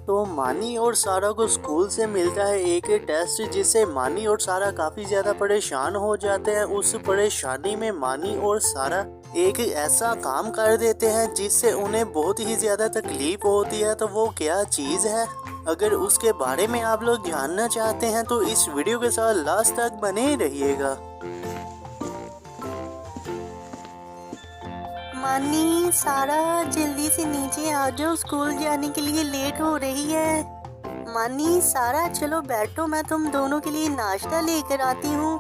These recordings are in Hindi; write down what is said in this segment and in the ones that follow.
तो मानी और सारा को स्कूल से मिलता है एक टेस्ट, जिससे मानी और सारा काफ़ी ज़्यादा परेशान हो जाते हैं। उस परेशानी में मानी और सारा एक ऐसा काम कर देते हैं जिससे उन्हें बहुत ही ज़्यादा तकलीफ होती है। तो वो क्या चीज़ है, अगर उसके बारे में आप लोग जानना चाहते हैं तो इस वीडियो के साथ लास्ट तक बने ही रहिएगा। मानी, सारा जल्दी से नीचे आ जाओ, स्कूल जाने के लिए लेट हो रही है। मानी, सारा चलो बैठो, मैं तुम दोनों के लिए नाश्ता लेकर आती हूँ।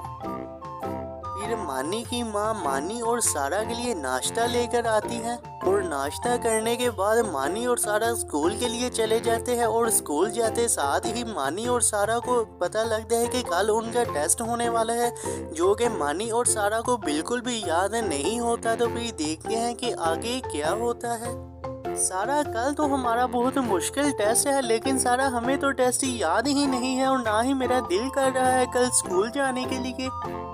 फिर मानी की माँ मानी और सारा के लिए नाश्ता लेकर आती है और नाश्ता करने के बाद मानी और सारा स्कूल के लिए चले जाते हैं। और स्कूल जाते साथ ही मानी और सारा को पता लगता है कि कल उनका टेस्ट होने वाला है, जो कि मानी और सारा को बिल्कुल भी याद नहीं होता। तो फिर देखते हैं कि आगे क्या होता है। सारा, कल तो हमारा बहुत मुश्किल टेस्ट है, लेकिन सारा हमें तो टेस्ट याद ही नहीं है और ना ही मेरा दिल कर रहा है कल स्कूल जाने के लिए।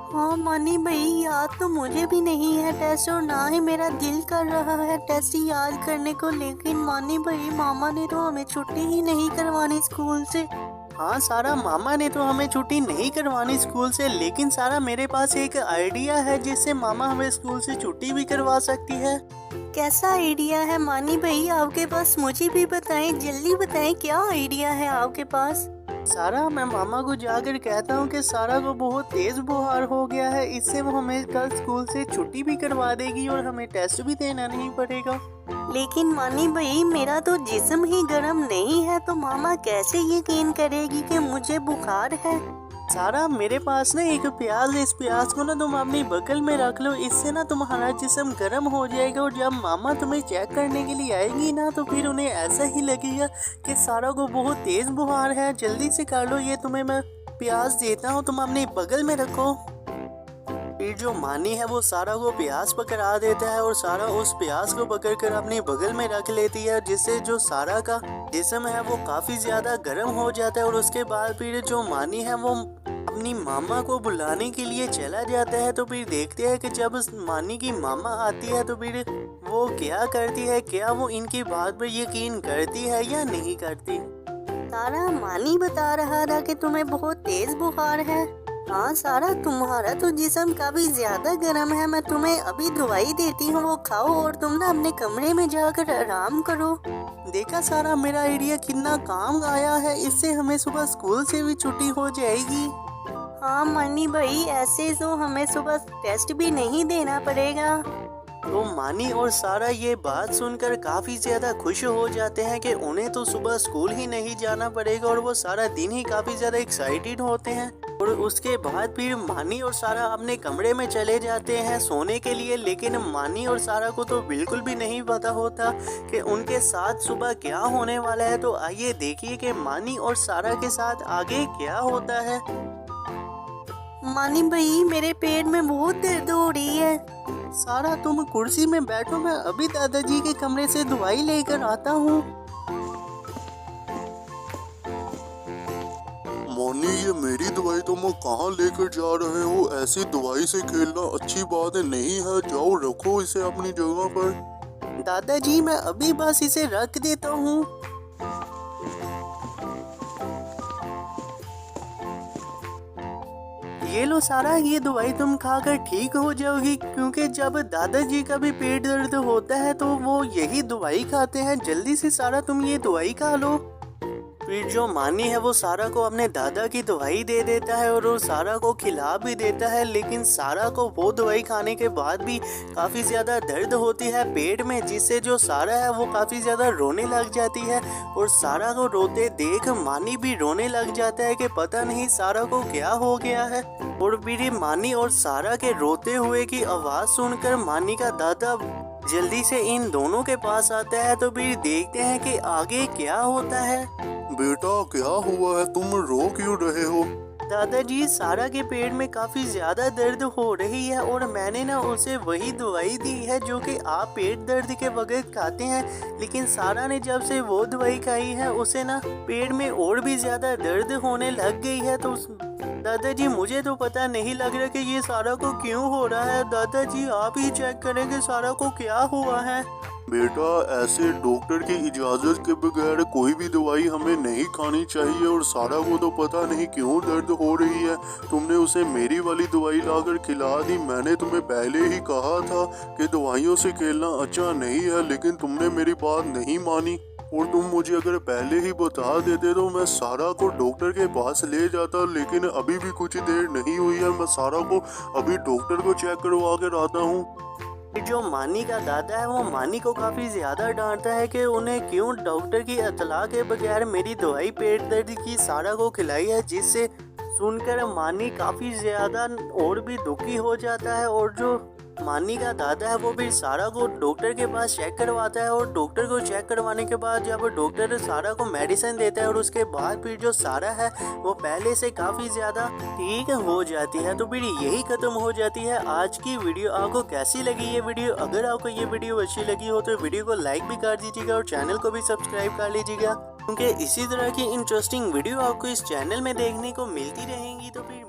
हाँ मानी भाई, याद तो मुझे भी नहीं है टेस्ट, और ना ही मेरा दिल कर रहा है टेस्ट याद करने को। लेकिन मानी भाई, मामा ने तो हमें छुट्टी ही नहीं करवानी स्कूल से। हाँ सारा, मामा ने तो हमें छुट्टी नहीं करवानी स्कूल से, लेकिन सारा मेरे पास एक आइडिया है जिससे मामा हमें स्कूल से छुट्टी भी करवा सकती है। कैसा आइडिया है मानी भाई आपके पास? मुझे भी बताएं, जल्दी बताएं, क्या आइडिया है आपके पास? सारा, मैं मामा को जाकर कहता हूँ कि सारा को बहुत तेज बुखार हो गया है, इससे वो हमें कल स्कूल से छुट्टी भी करवा देगी और हमें टेस्ट भी देना नहीं पड़ेगा। लेकिन मानी भाई, मेरा तो जिस्म ही गर्म नहीं है, तो मामा कैसे यकीन करेगी कि मुझे बुखार है? सारा, मेरे पास ना एक प्याज, इस प्याज को ना तुम अपनी बगल में रख लो, इससे ना तुम्हारा जिस्म गर्म हो जाएगा और जब मामा तुम्हें चेक करने के लिए आएगी ना तो फिर उन्हें ऐसा ही लगेगा कि सारा को बहुत तेज बुखार है। जल्दी से कर लो, ये तुम्हें मैं प्याज देता हूँ, तुम अपनी बगल में रखो। फिर जो मानी है वो सारा को प्याज पकड़ा देता है और सारा उस प्याज को पकड़कर अपनी बगल में रख लेती है, जिससे जो सारा का जिस्म है वो काफी ज्यादा गर्म हो जाता है। और उसके बाद फिर जो मानी है वो अपनी मामा को बुलाने के लिए चला जाता है। तो फिर देखते हैं कि जब मानी की मामा आती है तो फिर वो क्या करती है, क्या वो इनकी बात पर यकीन करती है या नहीं करती। सारा, मानी बता रहा था कि तुम्हें बहुत तेज बुखार है। हाँ सारा, तुम्हारा तो जिस्म काफी ज्यादा गर्म है, मैं तुम्हें अभी दवाई देती हूँ, वो खाओ और तुम ना अपने कमरे में जाकर आराम करो। देखा सारा, मेरा आइडिया कितना काम आया है, इससे हमें सुबह स्कूल से भी छुट्टी हो जाएगी। हाँ मानी भाई, ऐसे तो हमें सुबह टेस्ट भी नहीं देना पड़ेगा। तो मानी और सारा ये बात सुनकर काफी ज्यादा खुश हो जाते हैं कि उन्हें तो सुबह स्कूल ही नहीं जाना पड़ेगा और वो सारा दिन ही काफी ज्यादा एक्साइटेड होते हैं। और उसके बाद फिर मानी और सारा अपने कमरे में चले जाते हैं सोने के लिए। लेकिन मानी और सारा को तो बिल्कुल भी नहीं पता होता कि उनके साथ सुबह क्या होने वाला है। तो आइए देखिए कि मानी और सारा के साथ आगे क्या होता है। मानी भाई, मेरे पेट में बहुत दर्द हो रही है। सारा, तुम कुर्सी में बैठो, मैं अभी दादाजी के कमरे से दवाई लेकर आता हूँ। मानी, ये मेरी दवाई तुम कहाँ लेकर जा रहे हो? ऐसी दवाई से खेलना अच्छी बात नहीं है, जाओ रखो इसे अपनी जगह पर। दादाजी, मैं अभी बस इसे रख देता हूँ। ये लो सारा, ये दवाई तुम खाकर ठीक हो जाओगी, क्योंकि जब दादाजी का भी पेट दर्द होता है तो वो यही दवाई खाते हैं। जल्दी से सारा तुम ये दवाई खा लो। फिर जो मानी है वो सारा को अपने दादा की दवाई दे देता है और वो सारा को खिला भी देता है। लेकिन सारा को वो दवाई खाने के बाद भी काफ़ी ज़्यादा दर्द होती है पेट में, जिससे जो सारा है वो काफ़ी ज़्यादा रोने लग जाती है। और सारा को रोते देख मानी भी रोने लग जाता है कि पता नहीं सारा को क्या हो गया है। और फिर मानी और सारा के रोते हुए की आवाज़ सुनकर मानी का दादा जल्दी से इन दोनों के पास आता है। तो फिर देखते हैं कि आगे क्या होता है। बेटा, क्या हुआ है? तुम रो क्यों रहे हो? दादाजी, सारा के पेट में काफी ज्यादा दर्द हो रही है और मैंने ना उसे वही दवाई दी है जो कि आप पेट दर्द के वक्त खाते हैं। लेकिन सारा ने जब से वो दवाई खाई है उसे ना पेट में और भी ज्यादा दर्द होने लग गई है। तो दादाजी, मुझे तो पता नहीं लग रहा कि ये सारा को क्यों हो रहा है। दादाजी, आप ही चेक करें कि सारा को क्या हुआ है। बेटा ऐसे डॉक्टर की इजाजत के बगैर कोई भी दवाई हमें नहीं खानी चाहिए। और सारा को तो पता नहीं क्यों दर्द हो रही है, तुमने उसे मेरी वाली दवाई लाकर खिला दी। मैंने तुम्हें पहले ही कहा था कि दवाइयों से खेलना अच्छा नहीं है, लेकिन तुमने मेरी बात नहीं मानी। और तुम मुझे अगर पहले ही बता देते तो मैं सारा को डॉक्टर के पास ले जाता, लेकिन अभी भी कुछ देर नहीं हुई है। मैं सारा को अभी डॉक्टर को चेक करवा कर आता हूँ। जो मानी का दादा है वो मानी को काफ़ी ज़्यादा डांटता है कि उन्हें क्यों डॉक्टर की इत्तला के बगैर मेरी दवाई पेट दर्द की सारा को खिलाई है, जिससे सुनकर मानी काफ़ी ज़्यादा और भी दुखी हो जाता है। और जो मानी का दादा है वो भी सारा को डॉक्टर के पास चेक करवाता है। और डॉक्टर को चेक करवाने के बाद जब डॉक्टर सारा को मेडिसिन देता है और उसके बाद फिर जो सारा है वो पहले से काफ़ी ज़्यादा ठीक हो जाती है। तो फिर यही ख़त्म हो जाती है आज की वीडियो। आपको कैसी लगी ये वीडियो? अगर आपको ये वीडियो अच्छी लगी हो तो वीडियो को लाइक भी कर दीजिएगा और चैनल को भी सब्सक्राइब कर लीजिएगा, क्योंकि इसी तरह की इंटरेस्टिंग वीडियो आपको इस चैनल में देखने को मिलती रहेंगी। तो फिर